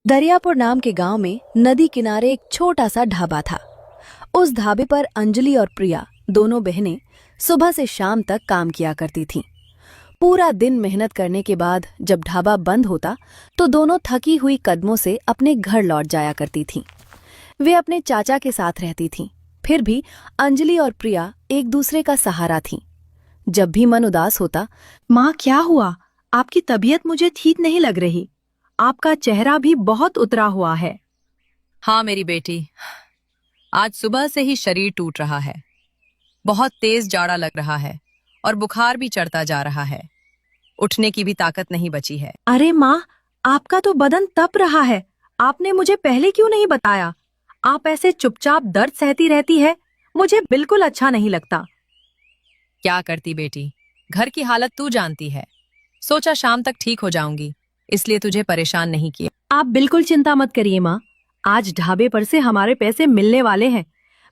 दरियापुर नाम के गांव में नदी किनारे एक छोटा सा ढाबा था। उस ढाबे पर अंजलि और प्रिया दोनों बहनें सुबह से शाम तक काम किया करती थीं। पूरा दिन मेहनत करने के बाद जब ढाबा बंद होता तो दोनों थकी हुई कदमों से अपने घर लौट जाया करती थीं। वे अपने चाचा के साथ रहती थीं, फिर भी अंजलि और प्रिया एक दूसरे का सहारा थीं। जब भी मन उदास होता, माँ क्या हुआ? आपकी तबीयत मुझे ठीक नहीं लग रही। आपका चेहरा भी बहुत उतरा हुआ है। हाँ मेरी बेटी, आज सुबह से ही शरीर टूट रहा है। बहुत तेज जाड़ा लग रहा है और बुखार भी चढ़ता जा रहा है। उठने की भी ताकत नहीं बची है। अरे माँ, आपका तो बदन तप रहा है। आपने मुझे पहले क्यों नहीं बताया? आप ऐसे चुपचाप दर्द सहती रहती है, मुझे बिल्कुल अच्छा नहीं लगता। क्या करती बेटी, घर की हालत तू जानती है। सोचा शाम तक ठीक हो जाऊंगी, इसलिए तुझे परेशान नहीं किया। आप बिल्कुल चिंता मत करिए माँ, आज ढाबे पर से हमारे पैसे मिलने वाले हैं।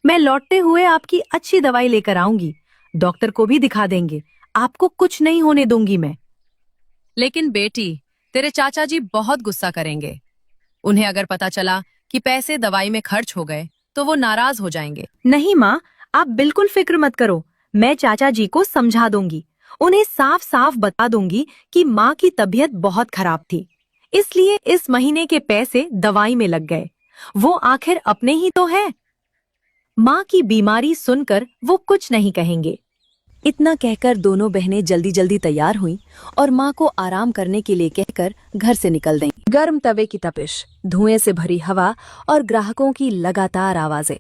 मैं लौटते हुए आपकी अच्छी दवाई लेकर आऊंगी। डॉक्टर को भी दिखा देंगे। आपको कुछ नहीं होने दूंगी मैं। लेकिन बेटी, तेरे चाचा जी बहुत गुस्सा करेंगे। उन्हें अगर पता चला कि पैसे दवाई में खर्च हो गए तो वो नाराज हो जाएंगे। नहीं माँ, आप बिल्कुल फिक्र मत करो। मैं चाचा जी को समझा दूंगी। उन्हें साफ साफ बता दूंगी कि माँ की तबीयत बहुत खराब थी, इसलिए इस महीने के पैसे दवाई में लग गए। वो आखिर अपने ही तो हैं। माँ की बीमारी सुनकर वो कुछ नहीं कहेंगे। इतना कहकर दोनों बहनें जल्दी जल्दी तैयार हुईं और माँ को आराम करने के लिए कहकर घर से निकल गईं। गर्म तवे की तपिश, धुएं से भरी हवा और ग्राहकों की लगातार आवाजें,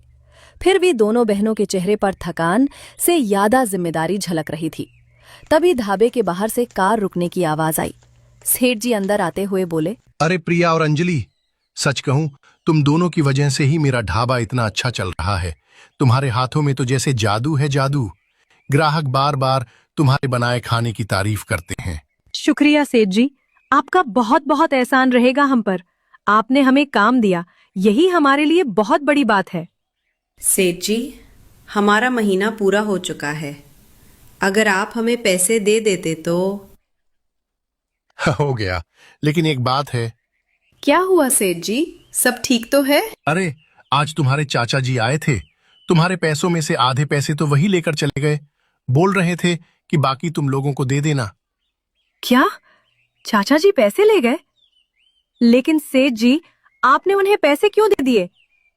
फिर भी दोनों बहनों के चेहरे पर थकान से ज्यादा जिम्मेदारी झलक रही थी। तभी ढाबे के बाहर से कार रुकने की आवाज आई। सेठ जी अंदर आते हुए बोले, अरे प्रिया और अंजलि, सच कहूं तुम दोनों की वजह से ही मेरा ढाबा इतना अच्छा चल रहा है। तुम्हारे हाथों में तो जैसे जादू है जादू। ग्राहक बार बार तुम्हारे बनाए खाने की तारीफ करते हैं। शुक्रिया सेठ जी, आपका बहुत बहुत एहसान रहेगा हम पर। आपने हमें काम दिया, यही हमारे लिए बहुत बड़ी बात है। सेठ जी, हमारा महीना पूरा हो चुका है। अगर आप हमें पैसे दे देते तो। हो गया, लेकिन एक बात है। क्या हुआ सेठ जी, सब ठीक तो है? अरे आज तुम्हारे चाचा जी आए थे। तुम्हारे पैसों में से आधे पैसे तो वही लेकर चले गए। बोल रहे थे कि बाकी तुम लोगों को दे देना। क्या? चाचा जी पैसे ले गए? लेकिन सेठ जी, आपने उन्हें पैसे क्यों दे दिए?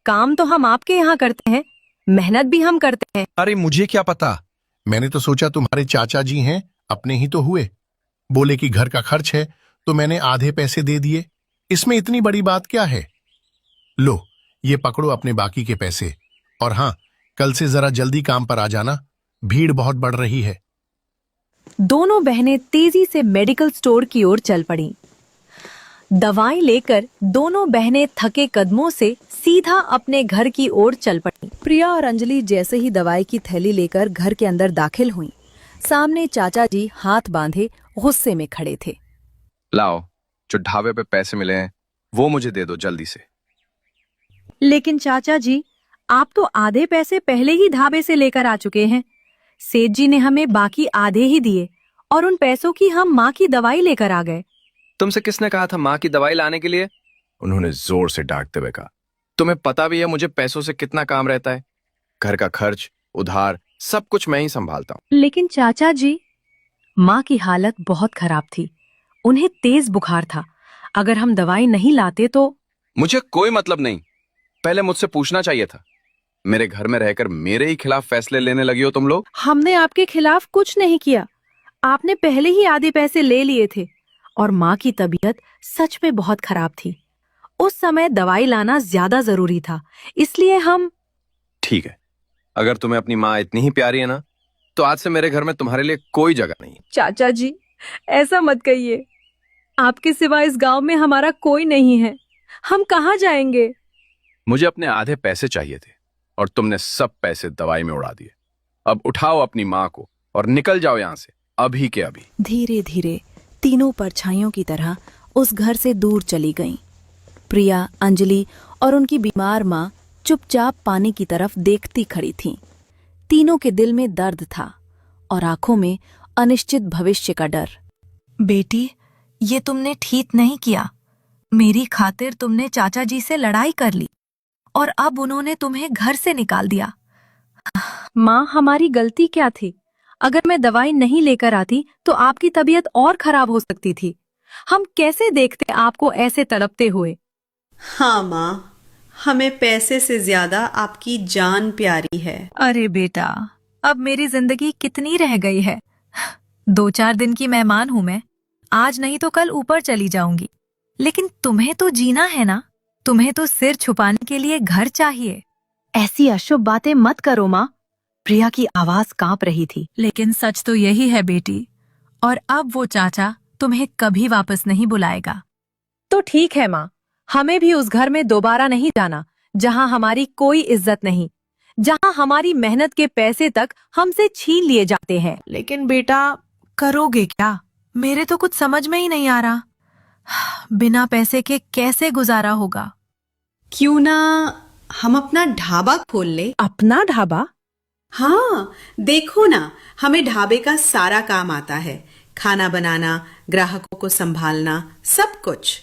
काम तो हम आपके यहाँ करते हैं, मेहनत भी हम करते हैं। अरे मुझे क्या पता, मैंने तो सोचा तुम्हारे चाचा जी हैं, अपने ही तो हुए। बोले कि घर का खर्च है तो मैंने आधे पैसे दे दिए। इसमें इतनी बड़ी बात क्या है? लो, ये पकड़ो अपने बाकी के पैसे। और हाँ, कल से जरा जल्दी काम पर आ जाना, भीड़ बहुत बढ़ रही है। दोनों बहनें तेजी से मेडिकल स्टोर की ओर चल पड़ीं। दवाई लेकर दोनों बहनें थके कदमों से सीधा अपने घर की ओर चल पड़ीं। प्रिया और अंजलि जैसे ही दवाई की थैली लेकर घर के अंदर दाखिल हुईं, सामने चाचा जी हाथ बांधे गुस्से में खड़े थे। लाओ, जो ढाबे पे पैसे मिले हैं वो मुझे दे दो जल्दी से। लेकिन चाचा जी, आप तो आधे पैसे पहले ही ढाबे से लेकर आ चुके हैं। सेठ जी ने हमें बाकी आधे ही दिए और उन पैसों की हम माँ की दवाई लेकर आ गए। तुमसे किसने कहा था माँ की दवाई लाने के लिए? उन्होंने जोर से डांटते हुए कहा। तुम्हें पता भी है मुझे पैसों से कितना काम रहता है। घर का खर्च, उधार, सब कुछ मैं ही संभालता हूँ। लेकिन चाचा जी, माँ की हालत बहुत खराब थी। उन्हें तेज बुखार था। अगर हम दवाई नहीं लाते तो। मुझे कोई मतलब नहीं, पहले मुझसे पूछना चाहिए था। मेरे घर में रहकर मेरे ही खिलाफ फैसले लेने लगी हो तुम लोग। हमने आपके खिलाफ कुछ नहीं किया। आपने पहले ही आधे पैसे ले लिए थे और माँ की तबीयत सच में बहुत खराब थी। उस समय दवाई लाना ज्यादा जरूरी था, इसलिए हम। ठीक है, अगर तुम्हें अपनी माँ इतनी ही प्यारी है ना, तो आज से मेरे घर में तुम्हारे लिए कोई जगह नहीं। चाचा जी, ऐसा मत कहिए। आपके सिवा इस गांव में हमारा कोई नहीं है। हम कहाँ जाएंगे? मुझे अपने आधे पैसे चाहिए थे और तुमने सब पैसे दवाई में उड़ा दिए। अब उठाओ अपनी माँ को और निकल जाओ यहाँ से, अभी के अभी। धीरे धीरे तीनों परछाइयों की तरह उस घर से दूर चली गईं। प्रिया, अंजलि और उनकी बीमार माँ चुपचाप पानी की तरफ देखती खड़ी थीं। तीनों के दिल में दर्द था और आंखों में अनिश्चित भविष्य का डर। बेटी, ये तुमने ठीक नहीं किया। मेरी खातिर तुमने चाचा जी से लड़ाई कर ली और अब उन्होंने तुम्हें घर से निकाल दिया। माँ, हमारी गलती क्या थी? अगर मैं दवाई नहीं लेकर आती तो आपकी तबीयत और खराब हो सकती थी। हम कैसे देखते आपको ऐसे तड़पते हुए? हाँ माँ, हमें पैसे से ज्यादा आपकी जान प्यारी है। अरे बेटा, अब मेरी जिंदगी कितनी रह गई है? 2-4 दिन की मेहमान हूं मैं। आज नहीं तो कल ऊपर चली जाऊंगी। लेकिन तुम्हें तो जीना है ना? तुम्हें तो सिर छुपाने के लिए घर चाहिए। ऐसी अशुभ बातें मत करो माँ। प्रिया की आवाज कांप रही थी। लेकिन सच तो यही है बेटी, और अब वो चाचा तुम्हें कभी वापस नहीं बुलाएगा। तो ठीक है माँ, हमें भी उस घर में दोबारा नहीं जाना जहाँ हमारी कोई इज्जत नहीं, जहाँ हमारी मेहनत के पैसे तक हमसे छीन लिए जाते हैं। लेकिन बेटा, करोगे क्या? मेरे तो कुछ समझ में ही नहीं आ रहा। बिना पैसे के कैसे गुजारा होगा? क्यों ना हम अपना ढाबा खोल ले? अपना ढाबा? हाँ, देखो ना, हमें ढाबे का सारा काम आता है। खाना बनाना, ग्राहकों को संभालना, सब कुछ।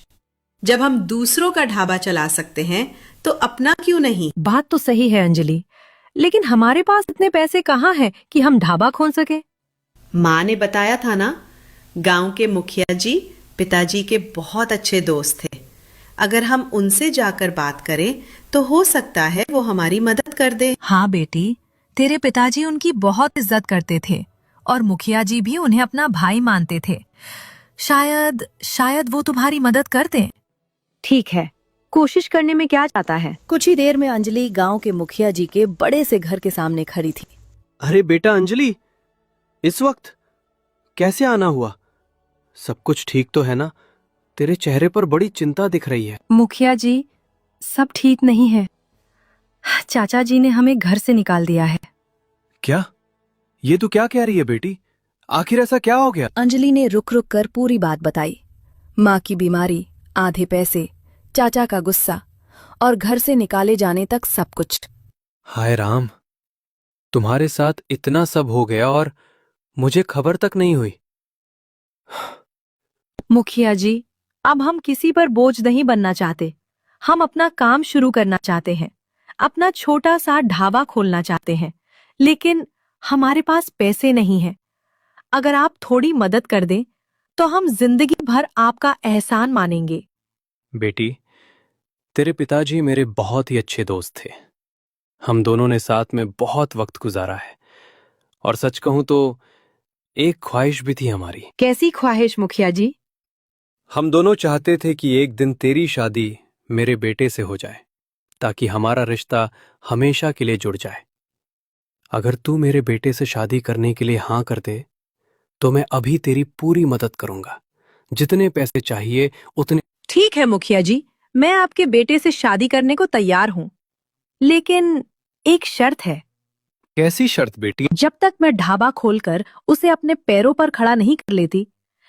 जब हम दूसरों का ढाबा चला सकते हैं तो अपना क्यों नहीं? बात तो सही है अंजलि, लेकिन हमारे पास इतने पैसे कहाँ हैं कि हम ढाबा खोल सके? माँ ने बताया था ना, गांव के मुखिया जी पिताजी के बहुत अच्छे दोस्त थे। अगर हम उनसे जाकर बात करें तो हो सकता है वो हमारी मदद कर दे। हाँ बेटी, तेरे पिताजी उनकी बहुत इज्जत करते थे और मुखिया जी भी उन्हें अपना भाई मानते थे। शायद वो तुम्हारी मदद कर दें। ठीक है, कोशिश करने में क्या जाता है। कुछ ही देर में अंजलि गांव के मुखिया जी के बड़े से घर के सामने खड़ी थी। अरे बेटा अंजलि, इस वक्त कैसे आना हुआ? सब कुछ ठीक तो है ना? तेरे चेहरे पर बड़ी चिंता दिख रही है। मुखिया जी, सब ठीक नहीं है। चाचा जी ने हमें घर से निकाल दिया है। क्या? ये तू क्या कह रही है बेटी? आखिर ऐसा क्या हो गया? अंजलि ने रुक रुक कर पूरी बात बताई। माँ की बीमारी, आधे पैसे, चाचा का गुस्सा और घर से निकाले जाने तक सब कुछ। हाय राम, तुम्हारे साथ इतना सब हो गया और मुझे खबर तक नहीं हुई। मुखिया जी, अब हम किसी पर बोझ नहीं बनना चाहते। हम अपना काम शुरू करना चाहते हैं, अपना छोटा सा ढाबा खोलना चाहते हैं, लेकिन हमारे पास पैसे नहीं हैं। अगर आप थोड़ी मदद कर दें तो हम जिंदगी भर आपका एहसान मानेंगे। बेटी, तेरे पिताजी मेरे बहुत ही अच्छे दोस्त थे। हम दोनों ने साथ में बहुत वक्त गुजारा है और सच कहूं तो एक ख्वाहिश भी थी हमारी। कैसी ख्वाहिश मुखिया जी? हम दोनों चाहते थे कि एक दिन तेरी शादी मेरे बेटे से हो जाए, ताकि हमारा रिश्ता हमेशा के लिए जुड़ जाए। अगर तू मेरे बेटे से शादी करने के लिए हाँ कर दे तो मैं अभी तेरी पूरी मदद करूंगा। जितने पैसे चाहिए उतने। ठीक है मुखिया जी, मैं आपके बेटे से शादी करने को तैयार हूँ, लेकिन एक शर्त है। कैसी शर्त बेटी? जब तक मैं ढाबा खोलकर उसे अपने पैरों पर खड़ा नहीं कर लेती,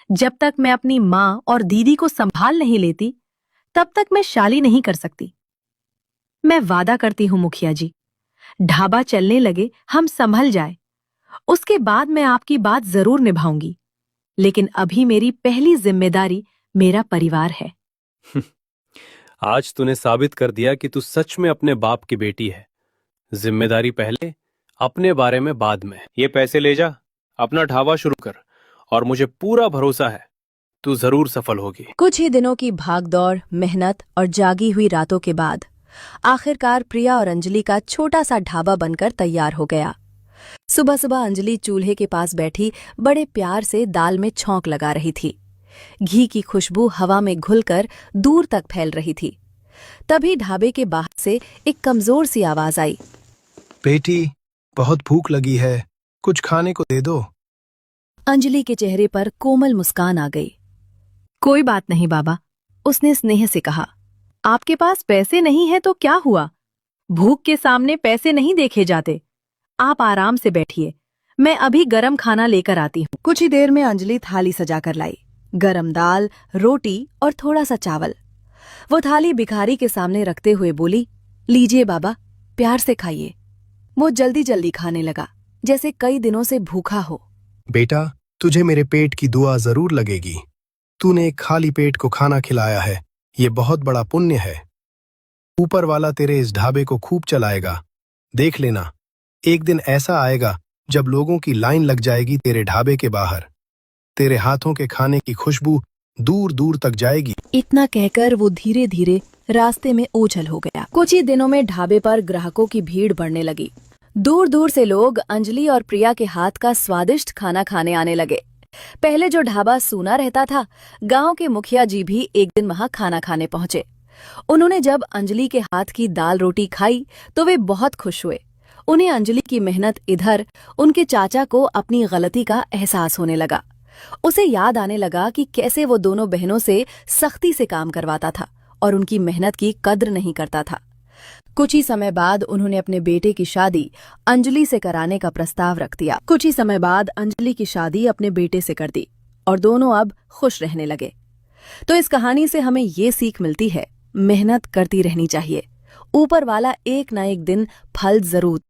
जब तक मैं अपनी माँ और दीदी को संभाल नहीं लेती, तब तक मैं शादी नहीं कर सकती। मैं वादा करती हूँ मुखिया जी, ढाबा चलने लगे, हम संभल जाए, उसके बाद मैं आपकी बात जरूर निभाऊंगी। लेकिन अभी मेरी पहली जिम्मेदारी मेरा परिवार है। आज तूने साबित कर दिया कि तू सच में अपने बाप की बेटी है। जिम्मेदारी पहले, अपने बारे में बाद में। ये पैसे ले जा, अपना ढाबा शुरू कर और मुझे पूरा भरोसा है तू जरूर सफल होगी। कुछ ही दिनों की भागदौड़, मेहनत और जागी हुई रातों के बाद आखिरकार प्रिया और अंजलि का छोटा सा ढाबा बनकर तैयार हो गया। सुबह सुबह अंजलि चूल्हे के पास बैठी बड़े प्यार से दाल में छौंक लगा रही थी। घी की खुशबू हवा में घुलकर दूर तक फैल रही थी। तभी ढाबे के बाहर से एक कमजोर सी आवाज आई। बेटी, बहुत भूख लगी है, कुछ खाने को दे दो। अंजलि के चेहरे पर कोमल मुस्कान आ गई। कोई बात नहीं बाबा, उसने स्नेह से कहा। आपके पास पैसे नहीं है तो क्या हुआ? भूख के सामने पैसे नहीं देखे जाते। आप आराम से बैठिए, मैं अभी गरम खाना लेकर आती हूँ। कुछ ही देर में अंजलि थाली सजाकर लाई। गरम दाल, रोटी और थोड़ा सा चावल। वो थाली भिखारी के सामने रखते हुए बोली, लीजिए बाबा, प्यार से खाइए। वो जल्दी जल्दी खाने लगा, जैसे कई दिनों से भूखा हो। बेटा, तुझे मेरे पेट की दुआ जरूर लगेगी। तूने एक खाली पेट को खाना खिलाया है, ये बहुत बड़ा पुण्य है। ऊपर वाला तेरे इस ढाबे को खूब चलाएगा। देख लेना, एक दिन ऐसा आएगा जब लोगों की लाइन लग जाएगी तेरे ढाबे के बाहर। तेरे हाथों के खाने की खुशबू दूर दूर तक जाएगी। इतना कहकर वो धीरे धीरे रास्ते में ओझल हो गया। कुछ ही दिनों में ढाबे पर ग्राहकों की भीड़ बढ़ने लगी। दूर दूर से लोग अंजलि और प्रिया के हाथ का स्वादिष्ट खाना खाने आने लगे। पहले जो ढाबा सूना रहता था, गांव के मुखिया जी भी एक दिन वहां खाना खाने पहुंचे। उन्होंने जब अंजलि के हाथ की दाल रोटी खाई तो वे बहुत खुश हुए। उन्हें अंजलि की मेहनत इधर, उनके चाचा को अपनी गलती का एहसास होने लगा। उसे याद आने लगा कि कैसे वो दोनों बहनों से सख्ती से काम करवाता था और उनकी मेहनत की कद्र नहीं करता था। कुछ ही समय बाद उन्होंने अपने बेटे की शादी अंजलि से कराने का प्रस्ताव रख दिया। कुछ ही समय बाद अंजलि की शादी अपने बेटे से कर दी और दोनों अब खुश रहने लगे। तो इस कहानी से हमें ये सीख मिलती है, मेहनत करती रहनी चाहिए। ऊपर वाला एक न एक दिन फल जरूर